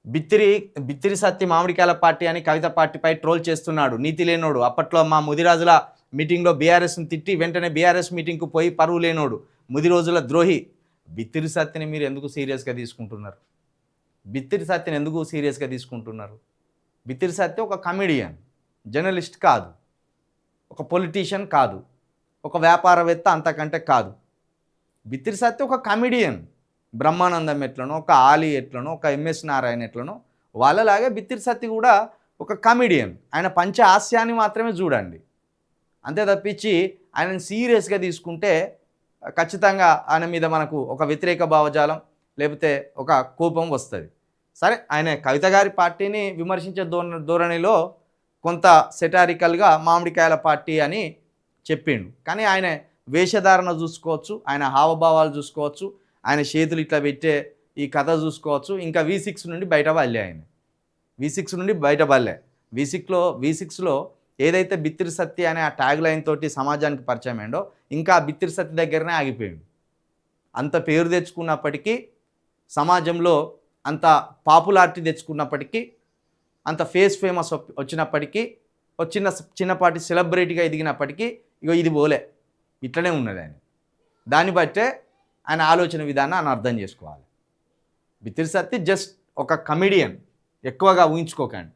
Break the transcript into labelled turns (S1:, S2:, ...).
S1: బిత్తిరి బిత్తిరి Satti మామిడికాయల party అని కవిత పార్టీపై troll చేస్తున్నాడు. నీతి లేనోడు. అప్పట్లో మా ముదిరాజుల మీటింగ్లో బీఆర్ఎస్ని తిట్టి వెంటనే బీఆర్ఎస్ మీటింగ్కు పోయి పరువు లేనోడు, ముది రోజుల ద్రోహి. బిత్తిరి సత్తిని మీరు ఎందుకు సీరియస్గా తీసుకుంటున్నారు? బిత్తిరి సత్తిని ఎందుకు సీరియస్గా తీసుకుంటున్నారు? బిత్తిరి సత్తి ఒక కమెడియన్, జర్నలిస్ట్ కాదు, ఒక పొలిటీషియన్ కాదు, ఒక వ్యాపారవేత్త అంతకంటే కాదు. బిత్తిరి సత్తి ఒక కమెడియన్. బ్రహ్మానందం ఎట్లనో, ఒక ఆలీ ఎట్లనో, ఒక ఎంఎస్ నారాయణ ఎట్లనో వాళ్ళలాగే బిత్తిరి సత్తి కూడా ఒక కమెడియన్. ఆయన పంచ హాస్యాన్ని మాత్రమే చూడండి, అంతే తప్పించి ఆయనను సీరియస్గా తీసుకుంటే ఖచ్చితంగా ఆయన మీద మనకు ఒక వ్యతిరేక భావజాలం లేకపోతే ఒక కోపం వస్తుంది. సరే, ఆయన కవిత గారి పార్టీని విమర్శించే ధోరణిలో కొంత సెటారికల్గా మామిడికాయల పార్టీ అని చెప్పిండు. కానీ ఆయన వేషధారణ చూసుకోవచ్చు, ఆయన హావభావాలు చూసుకోవచ్చు, ఆయన చేతులు ఇట్లా పెట్టే ఈ కథ చూసుకోవచ్చు. ఇంకా V6 నుండి బయట వాళ్ళే, ఆయన V6 నుండి బయట వాళ్ళే. V6లో ఏదైతే బిత్తిరి సత్తి అనే ఆ ట్యాగ్ లైన్ తోటి సమాజానికి పరిచయం అయిందో ఇంకా బిత్తిరి సత్తి దగ్గరనే ఆగిపోయాడు. అంత పేరు తెచ్చుకున్నప్పటికీ, సమాజంలో అంత పాపులారిటీ తెచ్చుకున్నప్పటికీ, అంత ఫేమస్ వచ్చినప్పటికీ, చిన్నపాటి సెలబ్రిటీగా ఎదిగినప్పటికీ ఇగో ఇది పోలే, ఇట్లనే ఉన్నది ఆయన. దాన్ని బట్టే ఆయన ఆలోచన విధానాన్ని అర్థం చేసుకోవాలి. బిత్తిరి సత్తి జస్ట్ ఒక కమెడియన్, ఎక్కువగా ఊహించుకోకండి.